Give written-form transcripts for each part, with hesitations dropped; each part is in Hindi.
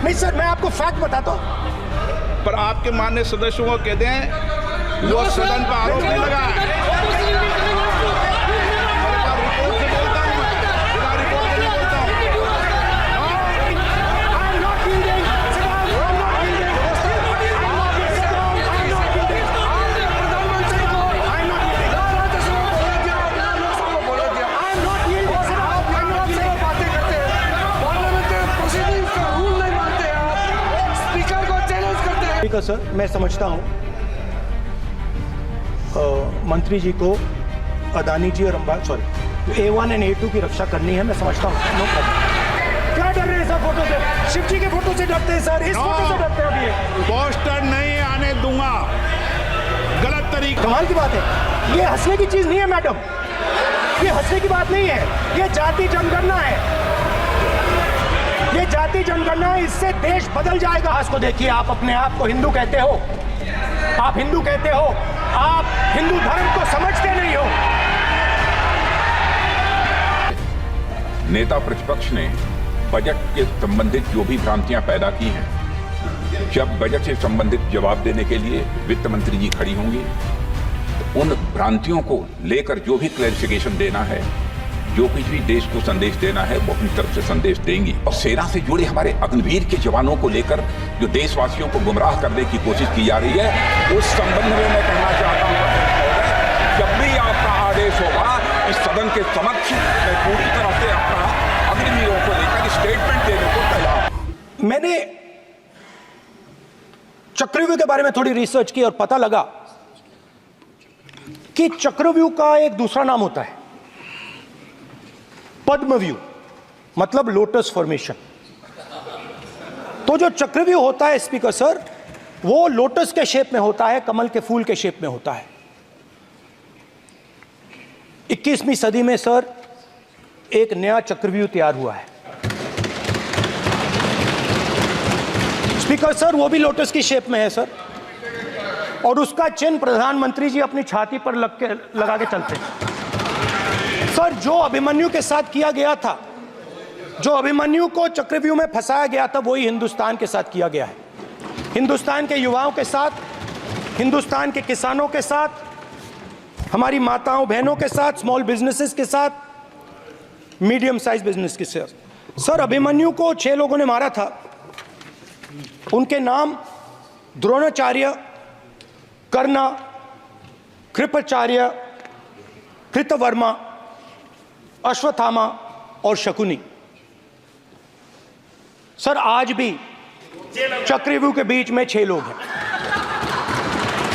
नहीं सर, मैं आपको फैक्ट बताता हूँ। पर आपके माननीय सदस्यों को कहते हैं वो सदन पर आरोप नहीं लगा। सर मैं समझता हूँ मंत्री जी को अदानी जी और अंबानी A1 और A2 की रक्षा करनी है, मैं समझता हूँ। No problem. क्या डर रहे हैं सर फोटो से? शिव जी के फोटो से डरते हैं सर, इस फोटो से डरते हैं अभी। पोस्टर नहीं आने दूंगा, गलत तरीका। कमाल की बात है, ये हंसने की चीज नहीं है मैडम, ये हंसने की बात नहीं है, ये जाति जनगणना है, ये जाति जनगणना है, इससे देश बदल जाएगा। आज को देखिए, आप अपने आप को हिंदू कहते हो, आप हिंदू कहते हो, आप हिंदू धर्म को समझते नहीं हो। नेता प्रतिपक्ष ने बजट के संबंधित जो भी भ्रांतियां पैदा की हैं, जब बजट से संबंधित जवाब देने के लिए वित्त मंत्री जी खड़ी होंगी तो उन भ्रांतियों को लेकर जो भी क्लैरिफिकेशन देना है, जो कुछ भी देश को संदेश देना है, वो अपनी तरफ से संदेश देंगी। और सेना से जुड़े हमारे अग्निवीर के जवानों को लेकर जो देशवासियों को गुमराह करने की कोशिश की जा रही है, उस संबंध में मैं कहना चाहता हूँ, जब भी आपका आदेश होगा इस सदन के समक्ष मैं पूरी तरह से अपना अग्निवीरों को लेकर स्टेटमेंट देने को तैयार। मैंने चक्रव्यूह के बारे में थोड़ी रिसर्च की और पता लगा कि चक्रव्यूह का एक दूसरा नाम होता है पद्मव्यूह, मतलब लोटस फॉर्मेशन। तो जो चक्रव्यूह होता है स्पीकर सर, वो लोटस के शेप में होता है, कमल के फूल के शेप में होता है। 21वीं सदी में सर एक नया चक्रव्यूह तैयार हुआ है स्पीकर सर, वो भी लोटस की शेप में है सर, और उसका चिन्ह प्रधानमंत्री जी अपनी छाती पर लगा के चलते हैं सर। जो अभिमन्यु के साथ किया गया था, जो अभिमन्यु को चक्रव्यूह में फंसाया गया था, वही हिंदुस्तान के साथ किया गया है। हिंदुस्तान के युवाओं के साथ, हिंदुस्तान के किसानों के साथ, हमारी माताओं बहनों के साथ, स्मॉल बिजनेसेस के साथ, मीडियम साइज बिजनेस के साथ। सर अभिमन्यु को 6 लोगों ने मारा था। उनके नाम द्रोणाचार्य, कर्ण, कृपाचार्य, कृतवर्मा, अश्वत्थामा और शकुनी। सर आज भी चक्रव्यूह के बीच में 6 लोग हैं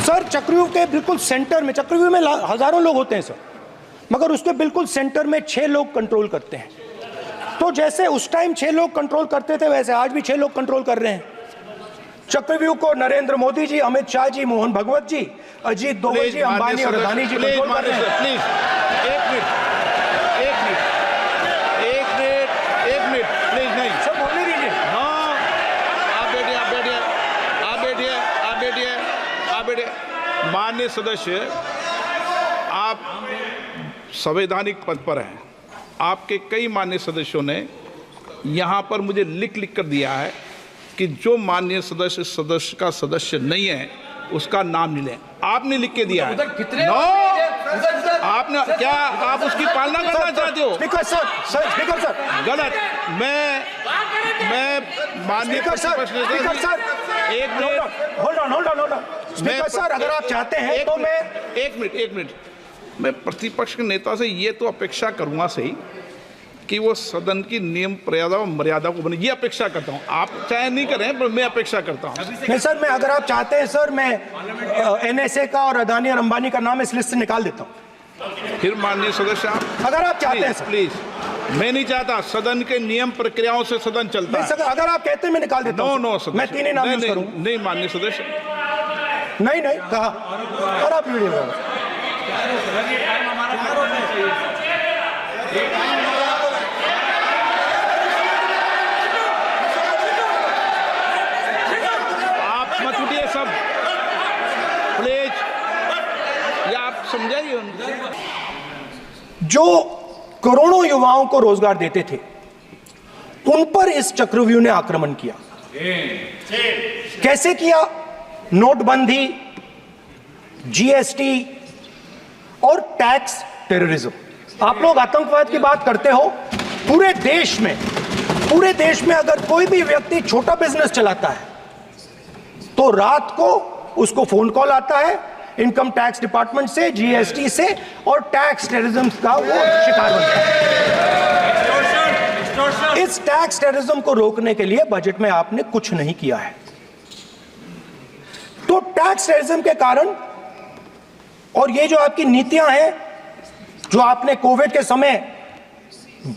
सर। चक्रव्यूह के बिल्कुल सेंटर में, चक्रव्यूह में हजारों लोग होते हैं सर, मगर उसके बिल्कुल सेंटर में 6 लोग कंट्रोल करते हैं। तो जैसे उस टाइम 6 लोग कंट्रोल करते थे, वैसे आज भी 6 लोग कंट्रोल कर रहे हैं चक्रव्यूह को। नरेंद्र मोदी जी, अमित शाह जी, मोहन भगवत जी, अजीत दोवल जी, अंबानी और अदानी जी कंट्रोल कर रहे हैं। प्लीज एक मिनट प्लीज। नहीं सर बोलने दीजिए। हाँ, आप बैठिए। माननीय सदस्य, आप संवैधानिक पद पर हैं। आपके कई माननीय सदस्यों ने यहाँ पर मुझे लिख कर दिया है कि जो माननीय सदस्य का सदस्य नहीं है उसका नाम नहीं लें। आपने लिख के दिया है। आपने क्या, आप उसकी पालना करना चाहते हो? स्पीकर सर गलत। मैं माननीय स्पीकर सर एक minute, hold on speaker sir, अगर आप चाहते हैं तो मैं एक मिनट मैं प्रतिपक्ष के नेता से ये तो अपेक्षा करूंगा सही कि वो सदन की नियम मर्यादा को बने, ये अपेक्षा करता हूँ। आप चाहे नहीं करें, पर मैं अपेक्षा करता हूँ। नहीं सर, मैं, अगर आप चाहते हैं सर, मैं NSA का और अदानी और अंबानी का नाम इस लिस्ट से निकाल देता हूँ। फिर माननीय सदस्य आप, अगर आप चाहते हैं सर। प्लीज, मैं नहीं चाहता। सदन के नियम प्रक्रियाओं से सदन चलता है। अगर आप कहते हैं मैं निकाल देता हूँ। नो मैं 3 ही नाम यूज करूँ। नहीं माननीय सदस्य, नहीं कहा। और आप वीडियो सब प्लीज, या आप समझाइए। जो करोड़ों युवाओं को रोजगार देते थे, उन पर इस चक्रव्यूह ने आक्रमण किया। कैसे किया? नोटबंदी, जीएसटी और टैक्स टेररिज्म। आप लोग आतंकवाद की बात करते हो। पूरे देश में अगर कोई भी व्यक्ति छोटा बिजनेस चलाता है तो रात को उसको फोन कॉल आता है इनकम टैक्स डिपार्टमेंट से, जीएसटी से, और टैक्स टेररिज्म का वो शिकार बनता है। इस टैक्स टेररिज्म को रोकने के लिए बजट में आपने कुछ नहीं किया है। तो टैक्स टेररिज्म के कारण और ये जो आपकी नीतियां हैं, जो आपने कोविड के समय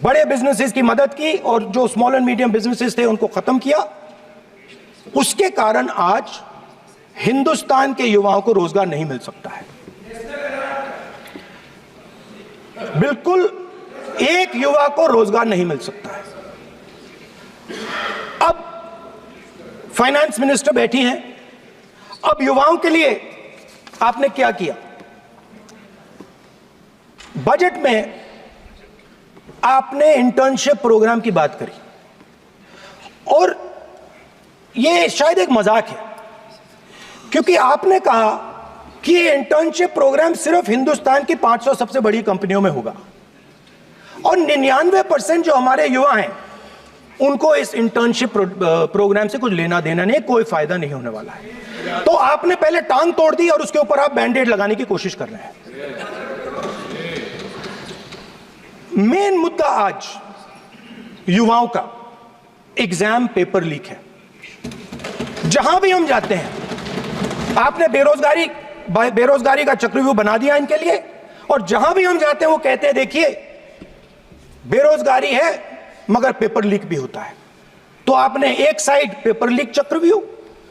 बड़े बिजनेसेस की मदद की और जो स्मॉल एंड मीडियम बिजनेसेस थे उनको खत्म किया, उसके कारण आज हिंदुस्तान के युवाओं को रोजगार नहीं मिल सकता है। बिल्कुल एक युवा को रोजगार नहीं मिल सकता है। अब फाइनेंस मिनिस्टर बैठी हैं। अब युवाओं के लिए आपने क्या किया? बजट में आपने इंटर्नशिप प्रोग्राम की बात करी और यह शायद एक मजाक है, क्योंकि आपने कहा कि ये इंटर्नशिप प्रोग्राम सिर्फ हिंदुस्तान की 500 सबसे बड़ी कंपनियों में होगा और 99% जो हमारे युवा हैं उनको इस इंटर्नशिप प्रोग्राम से कुछ लेना देना नहीं, कोई फायदा नहीं होने वाला है। तो आपने पहले टांग तोड़ दी और उसके ऊपर आप बैंडेड लगाने की कोशिश कर रहे हैं। मेन मुद्दा आज युवाओं का एग्जाम पेपर लीक है। जहां भी हम जाते हैं आपने बेरोजगारी का चक्रव्यूह बना दिया इनके लिए, और जहां भी हम जाते हैं वो कहते हैं देखिए बेरोजगारी है मगर पेपर लीक भी होता है। तो आपने एक साइड पेपर लीक चक्रव्यूह,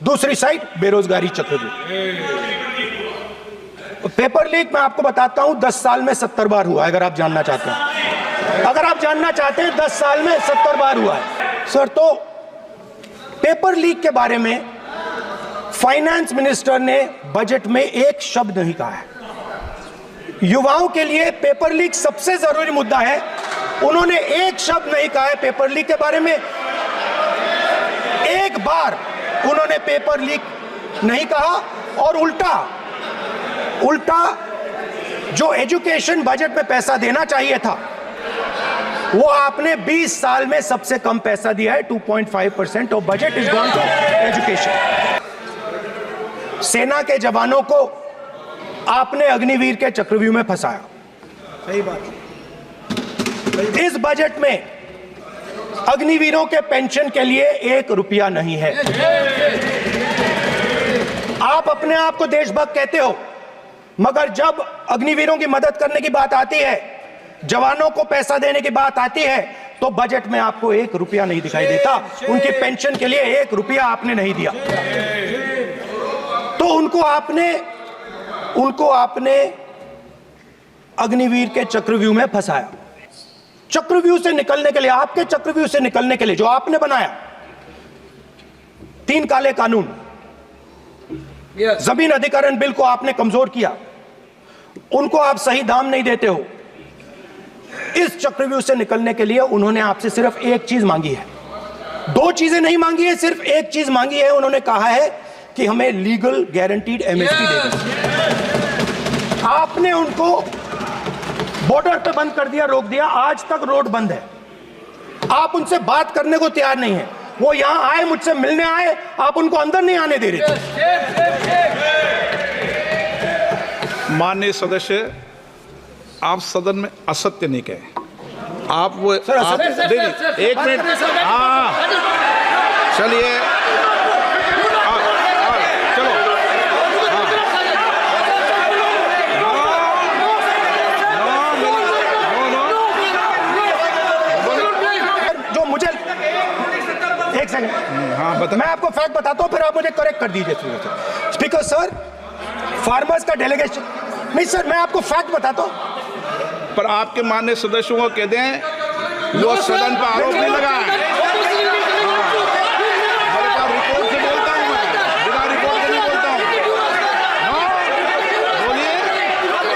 दूसरी साइड बेरोजगारी चक्रव्यूह। पेपर लीक मैं आपको बताता हूं 10 साल में 70 बार हुआ है। अगर आप जानना चाहते हैं, 10 साल में 70 बार हुआ है सर। तो पेपर लीक के बारे में फाइनेंस मिनिस्टर ने बजट में एक शब्द नहीं कहा है। युवाओं के लिए पेपर लीक सबसे जरूरी मुद्दा है, उन्होंने एक शब्द नहीं कहा है पेपर लीक के बारे में। एक बार उन्होंने पेपर लीक नहीं कहा और उल्टा जो एजुकेशन बजट में पैसा देना चाहिए था वो आपने 20 साल में सबसे कम पैसा दिया है। 2.5% of budget is gone to education. सेना के जवानों को आपने अग्निवीर के चक्रव्यूह में फंसाया। सही बात। इस बजट में अग्निवीरों के पेंशन के लिए 1 रुपया नहीं है। आप अपने आप को देशभक्त कहते हो, मगर जब अग्निवीरों की मदद करने की बात आती है, जवानों को पैसा देने की बात आती है, तो बजट में आपको 1 रुपया नहीं दिखाई देता। उनकी पेंशन के लिए 1 रुपया आपने नहीं दिया। तो उनको आपने अग्निवीर के चक्रव्यूह में फंसाया। चक्रव्यूह से निकलने के लिए, आपके चक्रव्यूह से निकलने के लिए जो आपने बनाया 3 काले कानून, जमीन अधिग्रहण बिल को आपने कमजोर किया, उनको आप सही दाम नहीं देते हो। इस चक्रव्यूह से निकलने के लिए उन्होंने आपसे सिर्फ एक चीज मांगी है, 2 चीजें नहीं मांगी है, सिर्फ एक चीज मांगी है। उन्होंने कहा है कि हमें लीगल गारंटीड एमएसपी दे दो। आपने उनको बॉर्डर पे बंद कर दिया, रोक दिया। आज तक रोड बंद है। आप उनसे बात करने को तैयार नहीं है। वो यहां आए, मुझसे मिलने आए, आप उनको अंदर नहीं आने दे रहे थे। माननीय सदस्य, आप सदन में असत्य नहीं कहे। आप वो सर, असत्य एक मिनट, हाँ चलिए, चलो, जो मुझे एक सेकंड, हाँ बता। मैं आपको फैक्ट बताता हूं, फिर आप मुझे करेक्ट कर दीजिए। स्पीकर सर, फार्मर्स का डेलीगेशन नहीं सर, मैं आपको फैक्ट बताता हूं। पर आपके माननीय सदस्यों को कह दें वो सदन पर आरोप नहीं लगाए। रिपोर्ट से बोलता हूं मैं, बिना रिपोर्ट के नहीं बोलता हूं। बोलिए,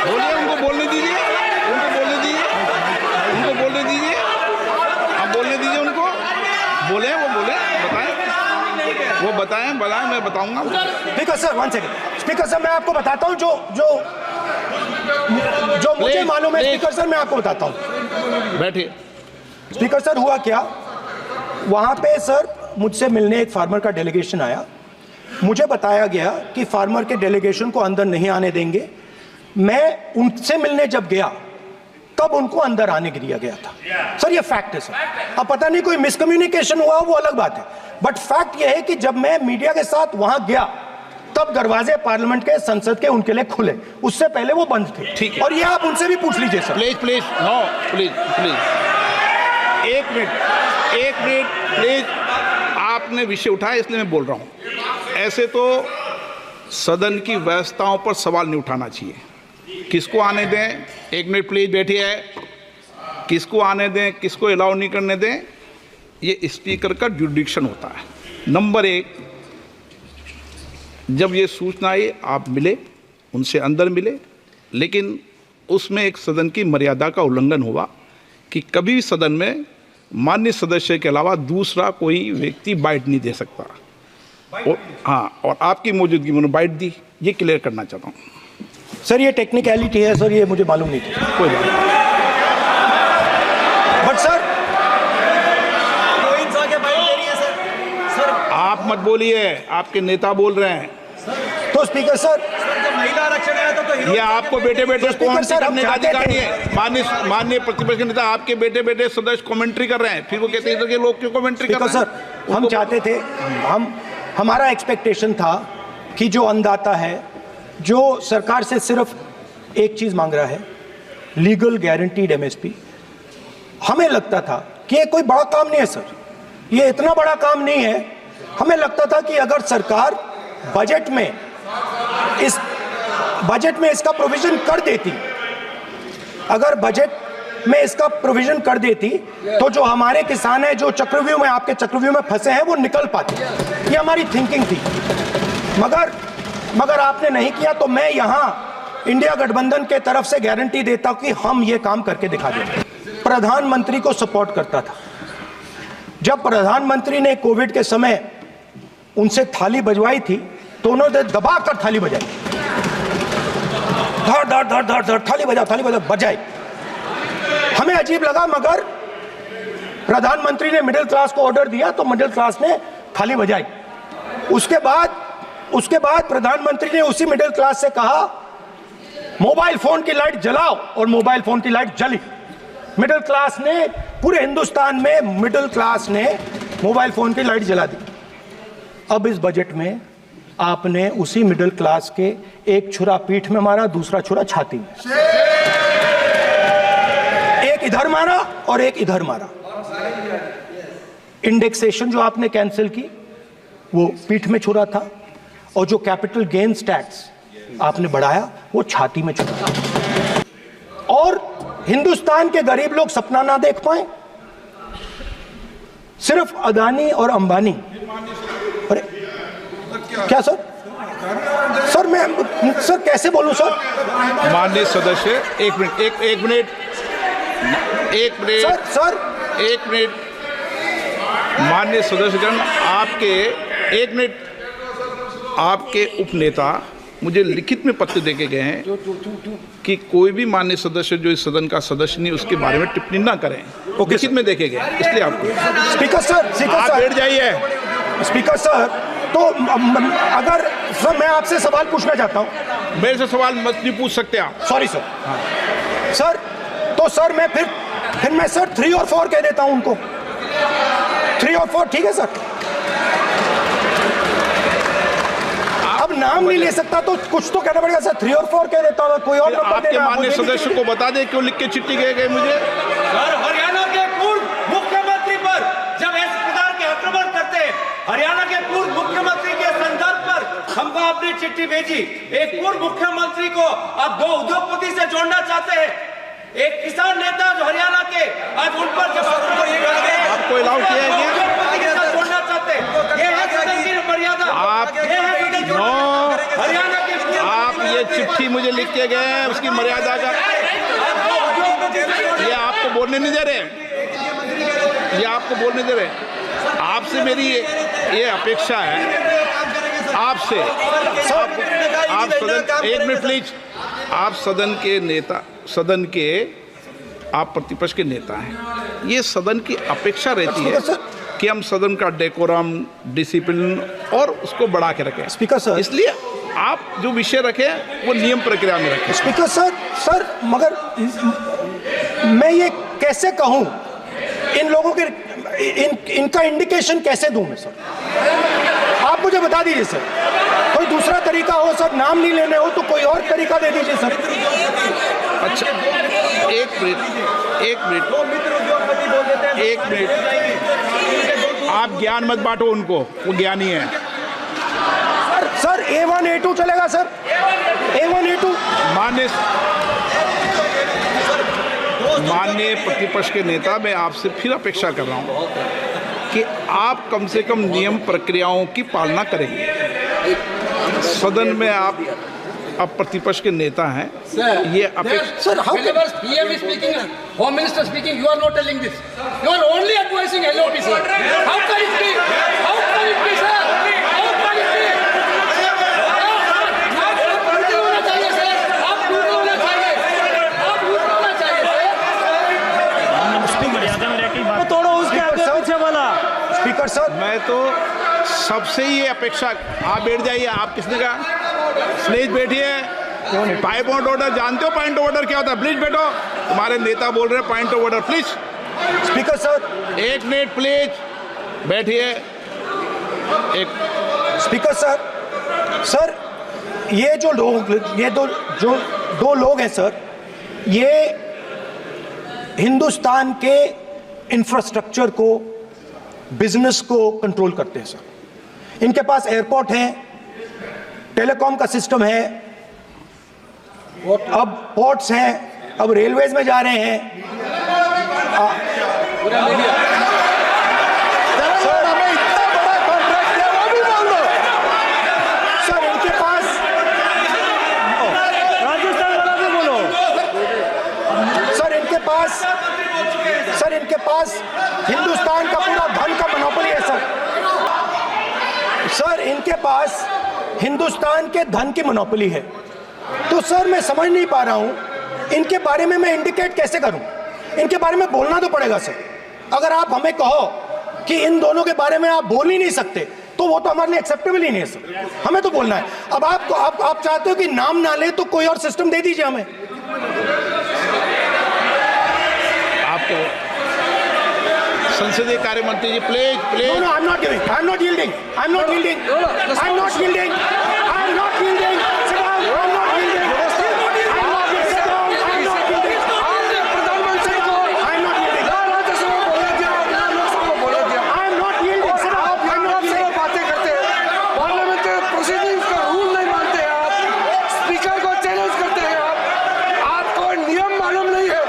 उनको बोलने दीजिए, आप बोलने दीजिए उनको, बोले, वो बोले, बताएं। वो बताएं मैं बताऊंगा। Speaker sir, 1 second. Speaker sir, मैं आपको बताता हूं जो मुझे मालूम है। स्पीकर सर, मैं आपको बताता हूं। बैठिए। स्पीकर सर, हुआ क्या, वहां पे सर मुझसे मिलने एक फार्मर का डेलीगेशन आया। मुझे बताया गया कि फार्मर के डेलीगेशन को अंदर नहीं आने देंगे। मैं उनसे मिलने जब गया तब उनको अंदर आने दिया गया था। सर ये फैक्ट है सर। अब पता नहीं कोई मिसकम्युनिकेशन हुआ, वो अलग बात है, बट फैक्ट ये है कि जब मैं मीडिया के साथ वहां गया तब दरवाजे पार्लियामेंट के, संसद के उनके लिए खुले, उससे पहले वो बंद थे। ठीक है। और ये आप उनसे भी पूछ लीजिए सर। प्लीज नो, प्लीज एक मिनट प्लीज। आपने विषय उठाया इसलिए मैं बोल रहा हूं। ऐसे तो सदन की व्यवस्थाओं पर सवाल नहीं उठाना चाहिए। किसको आने दें, 1 मिनट प्लीज बैठिए। किसको आने दें, किसको अलाउ नहीं करने दें, ये स्पीकर का जुरिडिक्शन होता है। नंबर 1, जब ये सूचना आई आप मिले, उनसे अंदर मिले, लेकिन उसमें एक सदन की मर्यादा का उल्लंघन हुआ कि कभी सदन में माननीय सदस्य के अलावा दूसरा कोई व्यक्ति बाइट नहीं दे सकता। और हाँ, और आपकी मौजूदगी में बाइट दी, ये क्लियर करना चाहता हूँ। सर ये टेक्निकलिटी है सर, ये मुझे मालूम नहीं थी। कोई बात नहीं। बट सर आप मत बोलिए, आपके नेता बोल रहे हैं। तो स्पीकर सर, महिला आरक्षण आया तो ये आपको बेटे बेटे स्पीकर सर, हम करने का चाहते अधिकार थे- नहीं है। माननीय प्रतिपक्ष के नेता आपके बेटे बेटे सदस्य कमेंट्री कर रहे हैं, फिर वो कहते हैं कि लोग क्यों कमेंट्री कर स्पीकर रहे हैं। सर, हम चाहते थे, हमारा एक्सपेक्टेशन था कि जो अन्नदाता है, जो सरकार से सिर्फ एक चीज मांग रहा है, लीगल गारंटीड एमएसपी। हमें लगता था कि ये कोई बड़ा काम नहीं है सर, ये इतना बड़ा काम नहीं है। हमें लगता था कि अगर सरकार बजट में इसका प्रोविजन कर देती, अगर बजट में इसका प्रोविजन कर देती, तो जो हमारे किसान हैं जो चक्रव्यूह में, आपके चक्रव्यूह में फंसे हैं, वो निकल पाते। ये हमारी थिंकिंग थी, मगर आपने नहीं किया। तो मैं यहां इंडिया गठबंधन के तरफ से गारंटी देता हूं कि हम ये काम करके दिखा देंगे। प्रधानमंत्री को सपोर्ट करता था। जब प्रधानमंत्री ने कोविड के समय उनसे थाली बजवाई थी तो उन्होंने दबाकर थाली बजाई, धड़ धड़ धड़ धड़ धड़, थाली बजा बजाई। हमें अजीब लगा, मगर प्रधानमंत्री ने मिडिल क्लास को ऑर्डर दिया तो मिडिल क्लास ने थाली बजाई। उसके बाद प्रधानमंत्री ने उसी मिडिल क्लास से कहा मोबाइल फोन की लाइट जलाओ, और मोबाइल फोन की लाइट जली। मिडिल क्लास ने, पूरे हिंदुस्तान में मिडिल क्लास ने मोबाइल फोन की लाइट जला दी। अब इस बजट में आपने उसी मिडिल क्लास के एक छुरा पीठ में मारा, दूसरा छुरा छाती में, एक इधर मारा और एक इधर मारा। इंडेक्सेशन जो आपने कैंसिल की वो पीठ में छुरा था, और जो कैपिटल गेन्स टैक्स आपने बढ़ाया वो छाती में छुरा था। और हिंदुस्तान के गरीब लोग सपना ना देख पाए, सिर्फ अदानी और अंबानी। अरे क्या सर? सर मैं सर कैसे बोलूं सर? माननीय सदस्य, एक मिनट सर माननीय सदस्यगण, आपके उपनेता मुझे लिखित में पत्र देके गए हैं कि कोई भी माननीय सदस्य जो इस सदन का सदस्य नहीं उसके बारे में टिप्पणी ना करें। लिखित में देखे गए, इसलिए आपको। स्पीकर सर, आप बैठ जाइए। स्पीकर सर, तो अगर सर मैं आपसे सवाल पूछना चाहता हूं। मेरे से सवाल मत नहीं पूछ सकते आप। Sorry sir. सर तो सर मैं फिर मैं सर 3 और 4 कह देता हूं उनको। 3 और 4 ठीक है सर? अब नाम नहीं ले सकता तो कुछ तो कहना पड़ेगा सर। 3 और 4 कह देता हूं, कोई और नंबर आपके देना। माननीय सदस्य को बता दें क्यों लिख के चिट्ठी गए मुझे। सर, हरियाणा के पूर्व मुख्यमंत्री पर जब इस प्रकार के आक्रमण करते हैं, हरियाणा के पूर्व मुख्यमंत्री के संदर्भ पर हमको आपने चिट्ठी भेजी। एक पूर्व मुख्यमंत्री को आप 2 उद्योगपति से जोड़ना चाहते हैं, एक किसान नेता जो हरियाणा के, आज उन पर जब आपको अलाउ किया है क्या? उद्योगपति के साथ जोड़ना चाहते हैं, ये है सदन की मर्यादा। हरियाणा के आप ये चिट्ठी मुझे लिख के गए हैं, उसकी मर्यादा का ये आपको बोलने नहीं दे रहे, ये आपको बोलने दे रहे। आपसे मेरी ये अपेक्षा है आपसे। आप सदन, एक मिनट प्लीज, आप सदन के नेता, सदन के आप प्रतिपक्ष के नेता हैं। ये सदन की अपेक्षा रहती है कि हम सदन का डेकोरम, डिसिप्लिन और उसको बढ़ा के रखें। स्पीकर सर, इसलिए आप जो विषय रखें वो नियम प्रक्रिया में रखें। स्पीकर सर मगर मैं ये कैसे कहूं, इन लोगों के इनका इंडिकेशन कैसे दूं मैं सर? आप मुझे बता दीजिए सर, कोई दूसरा तरीका हो सर, नाम नहीं लेने हो तो कोई और तरीका दे दीजिए सर। अच्छा, एक मिनट, आप ज्ञान मत बांटो उनको, वो ज्ञानी है। सर A1 A2 चलेगा सर, A1 A2। माननीय प्रतिपक्ष के नेता, मैं आपसे फिर अपेक्षा कर रहा हूं कि आप कम से कम नियम प्रक्रियाओं की पालना करेंगे। सदन में आप अब प्रतिपक्ष के नेता हैं, ये अपेक्षा। Sir whenever PM is speaking, Home Minister speaking, you are not telling this. You are only advising LOP, sir. How can it be? How can it be, sir? How can it be? आप झूठे होना चाहिए, सर। आप झूठे होना चाहिए। आप झूठे होना चाहिए, सर। तोड़ो उसके आगे पीछे वाला। स्पीकर सर, मैं तो सबसे ये अपेक्षा, आप बैठ जाइए। आप किसने कहा? प्लीज बैठिए। पॉइंट ऑफ ऑर्डर जानते हो? पॉइंट ऑफ ऑर्डर क्या होता है? प्लीज बैठो। तुम्हारे नेता बोल रहे हैं point of order, please. Speaker sir, एक मिनट प्लीज, बैठिए। एक स्पीकर सर, ये जो लोग, ये दो लोग हैं सर, ये हिंदुस्तान के इंफ्रास्ट्रक्चर को, बिजनेस को कंट्रोल करते हैं सर। इनके पास एयरपोर्ट है, टेलीकॉम का सिस्टम है, अब पोर्ट्स हैं, अब रेलवेज में जा रहे हैं। सर हमें इतना बड़ा कॉन्ट्रैक्ट दिया, वो भी बोल दो सर। इनके पास राजस्थान वाला भी बोलो सर। इनके पास हिंदुस्तान का पूरा धन का मोनोपोली है सर। इनके पास हिंदुस्तान के धन की मोनोपोली है। तो सर मैं समझ नहीं पा रहा हूं इनके बारे में मैं इंडिकेट कैसे करूं। इनके बारे में बोलना तो पड़ेगा सर। अगर आप हमें कहो कि इन दोनों के बारे में आप बोल ही नहीं सकते तो वो तो हमारे लिए एक्सेप्टेबल ही नहीं है सर। हमें तो बोलना है। अब आप चाहते हो कि नाम ना ले तो कोई और सिस्टम दे दीजिए हमें। आपको संसदीय कार्य मंत्री जी, please please. No, I'm not giving. I'm not yielding. I'm not yielding. I'm not yielding. I'm not yielding. Sit down. I'm not yielding. I'm not yielding. Sit down. I'm not yielding. प्रधानमंत्री को I'm not yielding. राज्यसभा बोले दिया, लोकसभा बोले दिया। I'm not yielding. Sit down. आप I'm not से yielding. बातें करते हैं, पार्लियामेंट्री प्रोसीडिंग्स का रूल नहीं मानते हैं आप, स्पीकर को चैलेंज करते हैं आपको नियम मालूम नहीं है।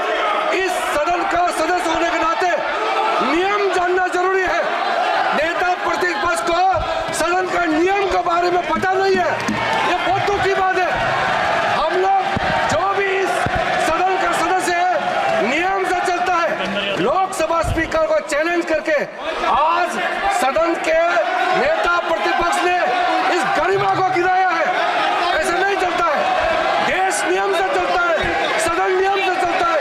इस सदन का सदस्य होने के नाते नियम जानना जरूरी है। नेता प्रतिपक्ष को सदन का नियम के बारे में पता नहीं है, ये बहुत दुख की बात है। हम लोग जो भी इस सदन का सदस्य है नियम से चलता है। लोकसभा स्पीकर को चैलेंज करके आज सदन के नेता प्रतिपक्ष ने इस गरिमा को गिराया है। ऐसे नहीं चलता है। देश नियम से चलता है, सदन नियम से चलता है,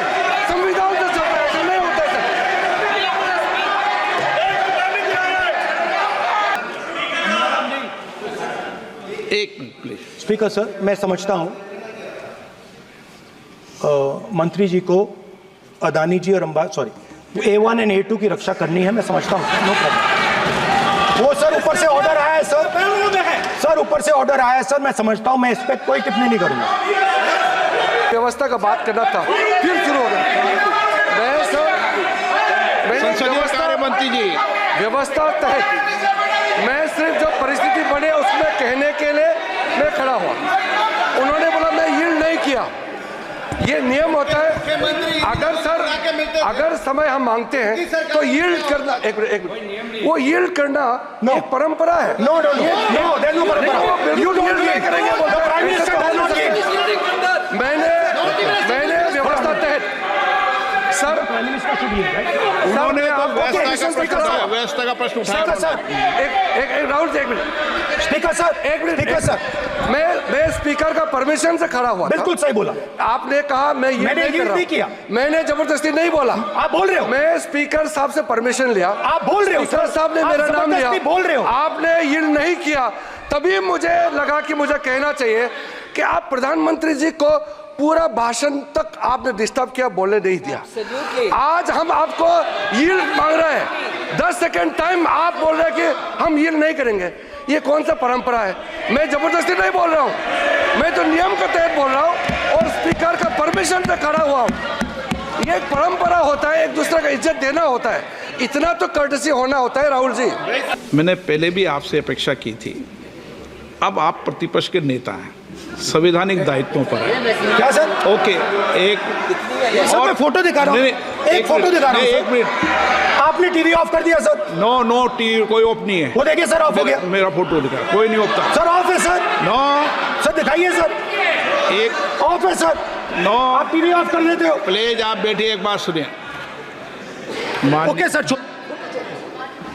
संविधान से चलता है। ऐसे नहीं होता है। एक मिनट प्लीज। स्पीकर सर, मैं समझता हूं मंत्री जी को अदानी जी और A1 और A2 की रक्षा करनी है। मैं समझता हूं, नो प्रॉब्लम। वो सर ऊपर से ऑर्डर आया है सर, ऊपर से ऑर्डर आया है सर। मैं समझता हूं, मैं इस पर कोई टिप्पणी नहीं करूंगा। व्यवस्था का बात करना था, फिर शुरू हो गया। संसदीय कार्य मंत्री जी, व्यवस्था तहत मैं सिर्फ जो परिस्थिति बने उसमें कहने के लिए मैं खड़ा हुआ। उन्होंने बोला मैं यील्ड नहीं किया। ये नियम होता है। अगर समय हम मांगते हैं तो यील्ड करना, एक मिनट, वो यील्ड करना एक परंपरा है। नो परंपरा। यू यील्ड नहीं करेंगे बोलते हैं। मैंने व्यवस्था तहत सर उन्होंने तो आपको व्यवस्था का क्वेश्चन प्रश्न उठाया, व्यवस्था का प्रश्न उठाया। सर एक राहुल जी, एक मिनट स्पीकर सर, एक मिनट स्पीकर सर, मैं स्पीकर का परमिशन से खड़ा हुआ था। बिल्कुल सही बोला। आपने कहा मैं ये मैंने नहीं कर yield रहा नहीं किया। मैंने जबरदस्ती नहीं बोला। आप बोल रहे हो, मैं स्पीकर साहब से परमिशन लिया। आप बोल रहे हो स्पीकर सर, साहब ने आप मेरा नाम लिया, जबरदस्ती बोल रहे हो। आपने यील्ड नहीं किया, तभी मुझे लगा कि मुझे कहना चाहिए कि आप प्रधानमंत्री जी को पूरा भाषण तक आपने डिस्टर्ब किया, बोलने नहीं दिया। आज हम आपको यील्ड मांग रहे हैं, 10 सेकंड टाइम आप बोल रहे हैं कि हम यील्ड नहीं करेंगे। ये कौन सा परंपरा है? मैं जबरदस्ती नहीं बोल रहा हूँ, मैं तो नियम के तहत बोल रहा हूँ और स्पीकर का परमिशन पे खड़ा हुआ हूँ। ये एक परंपरा होता है, एक दूसरे का इज्जत देना होता है, इतना तो कर्टसी होना होता है। राहुल जी, मैंने पहले भी आपसे अपेक्षा की थी, अब आप प्रतिपक्ष के नेता हैं, संवैधानिक दायित्वों पर है। क्या सर? ओके, एक सर मैं फोटो दिखा रहा हूँ, एक फोटो दिखा रहा हूँ। एक मिनट, आपने टीवी ऑफ कर दिया सर। नो टी कोई ऑफ नहीं है। वो देखिए सर, ऑफ हो गया मेरा फोटो दिखा, कोई नहीं ऑफ था। सर। ऑफ है सर। नो सर दिखाइए सर, एक ऑफ है सर। नो आप टीवी ऑफ कर लेते हो। प्लीज आप बैठिए, एक बात सुनिए। ओके सर,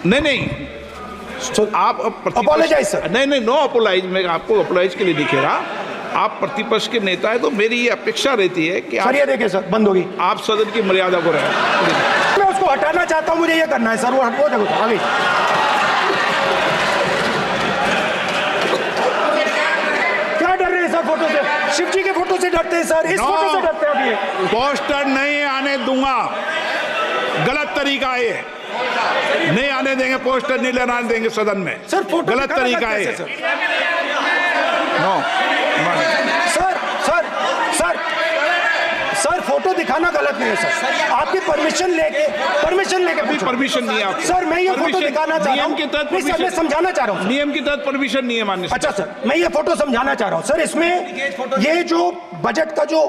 नहीं आप Apologize, sir. नहीं नो अपोलाइज, मैं आपको अपोलाइज के लिए दिखेगा। आप प्रतिपक्ष के नेता है तो मेरी ये अपेक्षा रहती है कि सर ये देखिए सर, बंद होगी। आप सदन की मर्यादा को रखें। मैं उसको हटाना चाहता हूँ, मुझे ये करना है सर। वो देखो आगे। क्या डर रहे हैं सर फोटो से? शिव जी के फोटो से डरते हैं सर, इस फोटो से डरते हैं अभी। पोस्टर नहीं आने दूंगा, गलत तरीका है ये। नहीं आने देंगे, पोस्टर नहीं लगाने देंगे सदन में। सर फोटो गलत तरीका है। No sir sir sir sir photo दिखाना गलत नहीं है सर। आपकी परमिशन लेके अभी परमिशन नहीं है आपको। सर मैं ये फोटो Permission- दिखाना चाह रहा नियम हूँ। के तहत नहीं सर, मैं समझाना चाह रहा हूँ। नियम के तहत परमिशन नहीं है माननीय। अच्छा सर, मैं ये फोटो समझाना चाह रहा हूँ सर। इसमें ये जो बजट का जो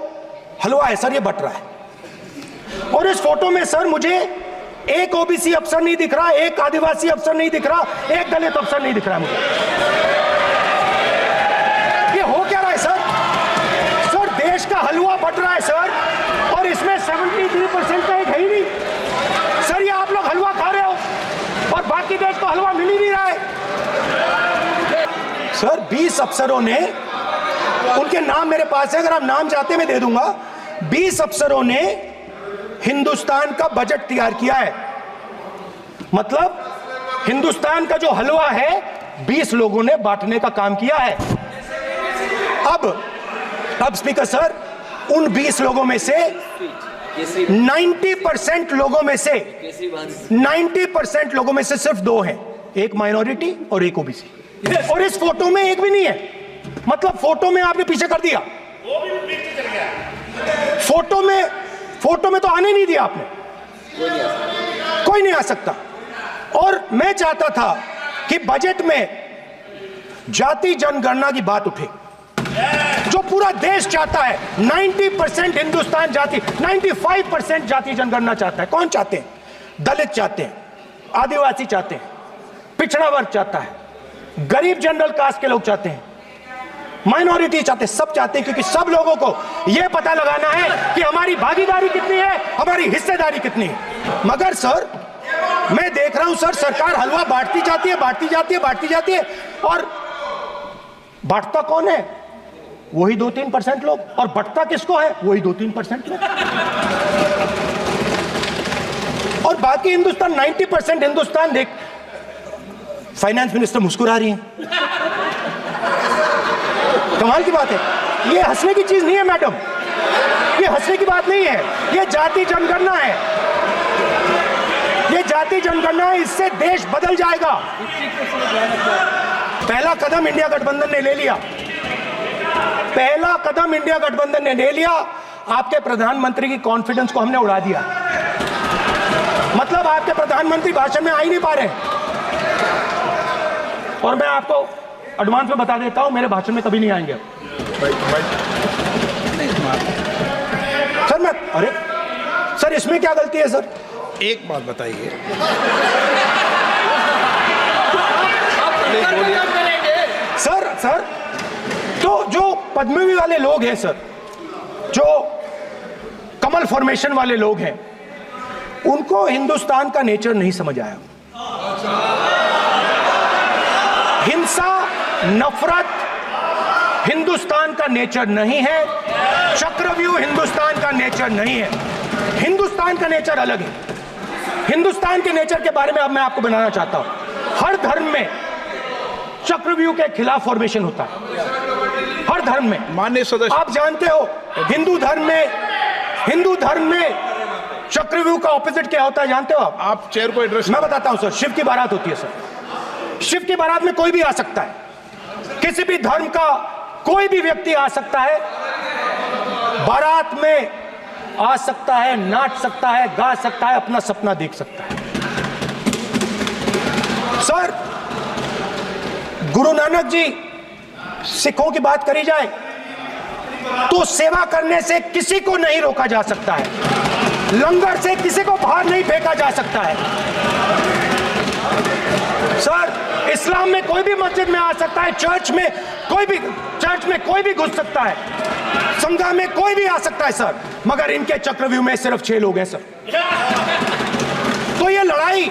हलवा है सर, ये बट रहा है। और इस फोटो में सर मुझे एक ओबीसी अफसर नहीं दिख रहा, एक आदिवासी अफसर नहीं दिख रहा, एक दलित अफसर नहीं दिख रहा है मुझे। ये हो क्या रहा है सर? सर देश का हलवा बट रहा है सर, और इसमें 73% का एक है ही नहीं सर। ये आप लोग हलवा खा रहे हो और बाकी देश को हलवा मिल ही नहीं रहा है सर। 20 अफसरों ने, उनके नाम मेरे पास है, अगर आप नाम चाहते मैं दे दूंगा। 20 अफसरों ने हिंदुस्तान का बजट तैयार किया है। मतलब हिंदुस्तान का जो हलवा है 20 लोगों ने बांटने का काम किया है। अब स्पीकर सर, उन 20 लोगों में से 90% लोगों में से 90% लोगों में से सिर्फ 2 हैं, एक माइनॉरिटी और एक ओबीसी। और इस फोटो में एक भी नहीं है। मतलब फोटो में आपने पीछे कर दिया, फोटो में तो आने नहीं दिया आपने, कोई नहीं आ सकता। और मैं चाहता था कि बजट में जाति जनगणना की बात उठे, जो पूरा देश चाहता है। 90% हिंदुस्तान जाति, 95% जाति जनगणना चाहता है। कौन चाहते हैं? दलित चाहते हैं, आदिवासी चाहते हैं, पिछड़ा वर्ग चाहता है, गरीब जनरल कास्ट के लोग चाहते हैं, माइनॉरिटी चाहते हैं, सब चाहते हैं। क्योंकि सब लोगों को यह पता लगाना है कि हमारी भागीदारी कितनी है, हमारी हिस्सेदारी कितनी है। मगर सर मैं देख रहा हूं सर, सरकार हलवा बांटती जाती है, और बांटता कौन है? वही 2-3% लोग, और बंटता किसको है? वही 2-3% लोग। और बाकी हिंदुस्तान, 90% हिंदुस्तान देख। फाइनेंस मिनिस्टर मुस्कुरा रही है, कमाल की बात है। ये हंसने की चीज नहीं है मैडम, ये हंसने की बात नहीं है। ये जाति जनगणना है, ये जाति जनगणना है। इससे देश बदल जाएगा। पहला कदम इंडिया गठबंधन ने ले लिया, पहला कदम इंडिया गठबंधन ने ले लिया। आपके प्रधानमंत्री की कॉन्फिडेंस को हमने उड़ा दिया। मतलब आपके प्रधानमंत्री भाषण में आ ही नहीं पा रहे। और मैं आपको एडवांस में बता देता हूं, मेरे भाषण में कभी नहीं आएंगे सर। मैं अरे सर, इसमें क्या गलती है सर? एक बात बताइए, सर तो जो पद्मवी वाले लोग हैं सर, जो कमल फॉर्मेशन वाले लोग हैं, उनको हिंदुस्तान का नेचर नहीं समझ आया। हिंसा, नफरत हिंदुस्तान का नेचर नहीं है, चक्रव्यूह हिंदुस्तान का नेचर नहीं है। हिंदुस्तान का नेचर अलग है। हिंदुस्तान के नेचर के बारे में अब मैं आपको बनाना चाहता हूं। हर धर्म में चक्रव्यूह के खिलाफ फॉर्मेशन होता है, हर धर्म में। माननीय सदस्य, आप जानते हो हिंदू धर्म में चक्रव्यूह का ऑपोजिट क्या होता है, जानते हो आप चेयर को एड्रेस। मैं बताता हूं सर। शिव की बारात होती है सर। शिव की बारात में कोई भी आ सकता है, किसी भी धर्म का कोई भी व्यक्ति आ सकता है, बारात में आ सकता है, नाच सकता है, गा सकता है, अपना सपना देख सकता है। सर, गुरु नानक जी, सिखों की बात करी जाए तो सेवा करने से किसी को नहीं रोका जा सकता है, लंगर से किसी को बाहर नहीं फेंका जा सकता है। सर, इस्लाम में कोई भी मस्जिद में आ सकता है, चर्च में कोई भी घुस सकता है, संघा में कोई भी आ सकता है सर, मगर इनके चक्रव्यूह में सिर्फ 6 लोग हैं सर। तो ये लड़ाई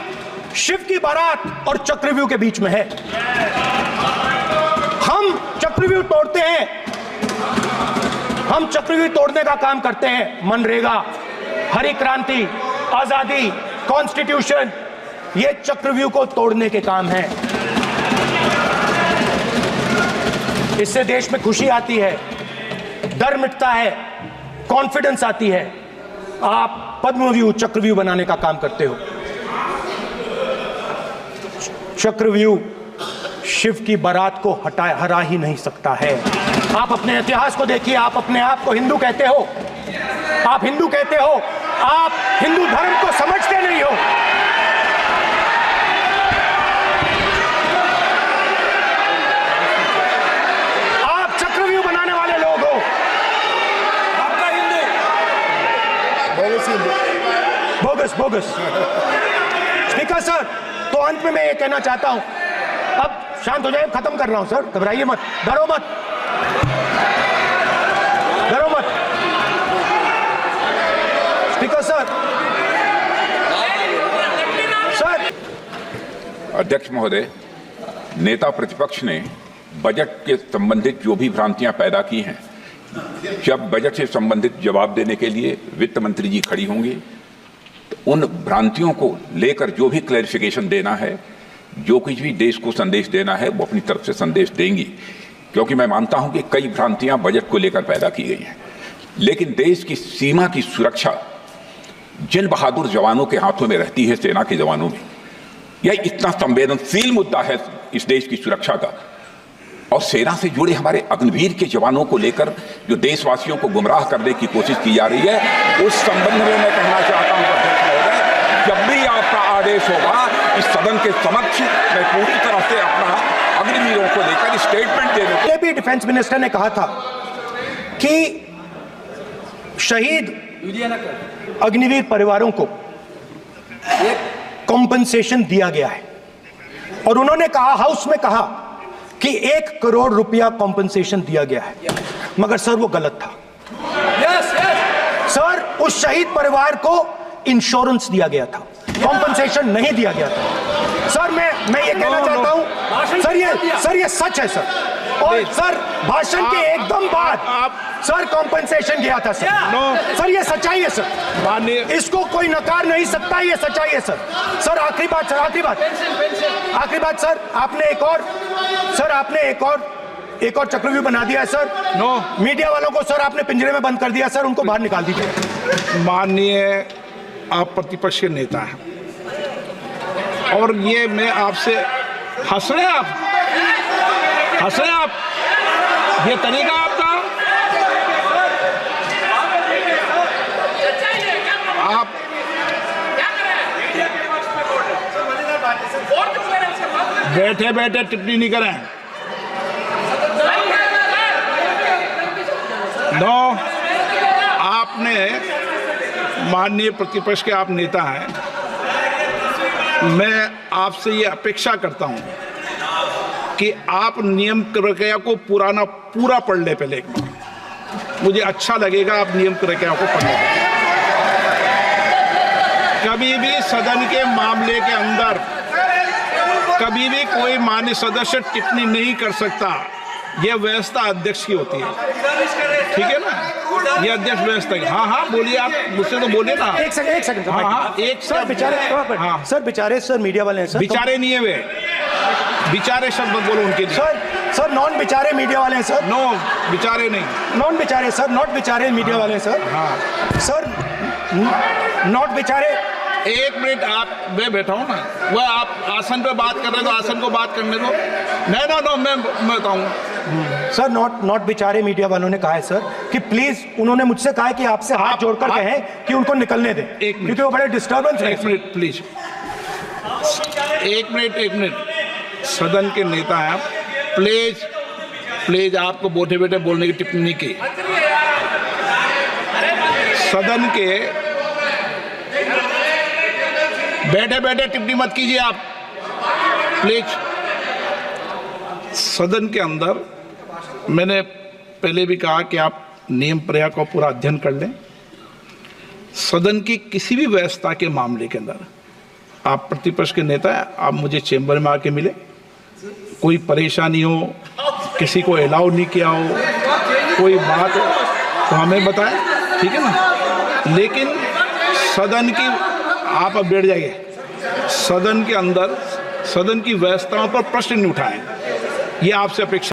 शिव की बारात और चक्रव्यूह के बीच में है। हम चक्रव्यूह तोड़ते हैं, हम चक्रव्यूह तोड़ने का काम करते हैं। मनरेगा, हरी क्रांति, आजादी, कॉन्स्टिट्यूशन, ये चक्रव्यूह को तोड़ने के काम हैं। इससे देश में खुशी आती है, डर मिटता है, कॉन्फिडेंस आती है। आप पद्मव्यूह चक्रव्यूह बनाने का काम करते हो। चक्रव्यूह शिव की बारात को हरा ही नहीं सकता है। आप अपने इतिहास को देखिए, आप अपने आप को हिंदू कहते हो, आप हिंदू कहते हो, आप हिंदू धर्म को समझते नहीं हो। आप चक्रव्यूह बनाने वाले लोग हो। आपका हिंदू बोगस। स्पीकर सर, तो अंत में मैं ये कहना चाहता हूं, अब शांत हो जाए, खत्म कर रहा हूं सर, घबराइए मत, डरो मत। स्पीकर सर, अध्यक्ष महोदय, नेता प्रतिपक्ष ने बजट के संबंधित जो भी भ्रांतियां पैदा की हैं, जब बजट से संबंधित जवाब देने के लिए वित्त मंत्री जी खड़ी होंगी तो उन भ्रांतियों को लेकर जो भी क्लैरिफिकेशन देना है, जो कुछ भी देश को संदेश देना है, वो अपनी तरफ से संदेश देंगी। क्योंकि मैं मानता हूं कि कई भ्रांतियां बजट को लेकर पैदा की गई हैं, लेकिन देश की सीमा की सुरक्षा जिन बहादुर जवानों के हाथों में रहती है, सेना के जवानों में, यह इतना संवेदनशील मुद्दा है इस देश की सुरक्षा का, और सेना से जुड़े हमारे अग्निवीर के जवानों को लेकर जो देशवासियों को गुमराह करने की कोशिश की जा रही है, उस संबंध में मैं कहना चाहता हूं अध्यक्ष महोदय, जब भी आपका आदेश होगा इस सदन के समक्ष मैं पूरी तरह से अपना अग्निवीरों को लेकर स्टेटमेंट देने। भी डिफेंस मिनिस्टर ने कहा था कि शहीद अग्निवीर परिवारों को कॉम्पनसेशन दिया गया है, और उन्होंने कहा, हाउस में कहा कि 1 करोड़ रुपया कॉम्पनसेशन दिया गया है, मगर सर वो गलत था। सर, उस शहीद परिवार को इंश्योरेंस दिया गया था, कॉम्पनसेशन नहीं दिया गया था। सर, मैं ये कहना चाहता हूं सर, ये सच है सर, और सर भाषण के एकदम बाद सर कॉम्पनसेशन गया था सर। सर, ये सच्चाई है सर, इसको कोई नकार नहीं सकता, ये सच्चाई है सर। सर, आखिरी बात सर, आपने एक और चक्रव्यूह बना दिया है सर। मीडिया वालों को सर आपने पिंजरे में बंद कर दिया सर, उनको बाहर निकाल दीजिए। माननीय आप प्रतिपक्ष के नेता हैं, और ये मैं आपसे हंस रहे हैं आप, ये तरीका आपका, आप बैठे बैठे टिप्पणी नहीं करें। आपने, माननीय प्रतिपक्ष के आप नेता हैं, मैं आपसे ये अपेक्षा करता हूं कि आप नियम प्रक्रिया को पूरा पढ़ ले पहले एक बार। मुझे अच्छा लगेगा आप नियम प्रक्रिया को पढ़ लें। कभी भी सदन के मामले के अंदर कभी भी कोई मान्य सदस्य टिप्पणी नहीं कर सकता। यह व्यवस्था अध्यक्ष की होती है, ठीक है ना, ये अध्यक्ष व्यवस्था की। हाँ हाँ बोलिए, आप मुझसे तो बोले ना। एक सेकंड हाँ हाँ एक सर बेचारे, हाँ सर बेचारे, सर मीडिया वाले हैं सर। बेचारे नहीं है वे, बेचारे शब्द मत बोलो उनके लिए। सर नॉन बेचारे मीडिया वाले हैं सर। नो बेचारे नहीं, नॉन बेचारे सर, नॉट बेचारे मीडिया वाले हैं सर। हाँ सर नॉट बेचारे। एक मिनट, आप मैं बैठा हूँ ना, वह आप आसन पे बात कर रहे हो तो आसन को बात करने दो। नहीं नो मैं बताऊँ सर नॉट बेचारे मीडिया वालों ने कहा है सर कि प्लीज, उन्होंने मुझसे कहा है कि आपसे हाथ जोड़कर कहें कि उनको निकलने दें, क्योंकि वो बड़े डिस्टर्बेंस है। एक मिनट प्लीज, एक मिनट, सदन के नेता हैं आप, प्लीज आपको बैठे बैठे बोलने की टिप्पणी नहीं की। सदन के बैठे बैठे टिप्पणी मत कीजिए आप, प्लीज। सदन के अंदर मैंने पहले भी कहा कि आप नियम प्रयोग का पूरा अध्ययन कर लें। सदन की किसी भी व्यवस्था के मामले के अंदर आप प्रतिपक्ष के नेता हैं, आप मुझे चेंबर में आके मिले, कोई परेशानी हो, किसी को अलाउ नहीं किया हो, कोई बात हो तो हमें बताएं, ठीक है ना। लेकिन सदन की, आप अब बैठ जाइए, सदन के अंदर सदन की व्यवस्थाओं पर प्रश्न नहीं उठाएं, ये आपसे अपेक्षा।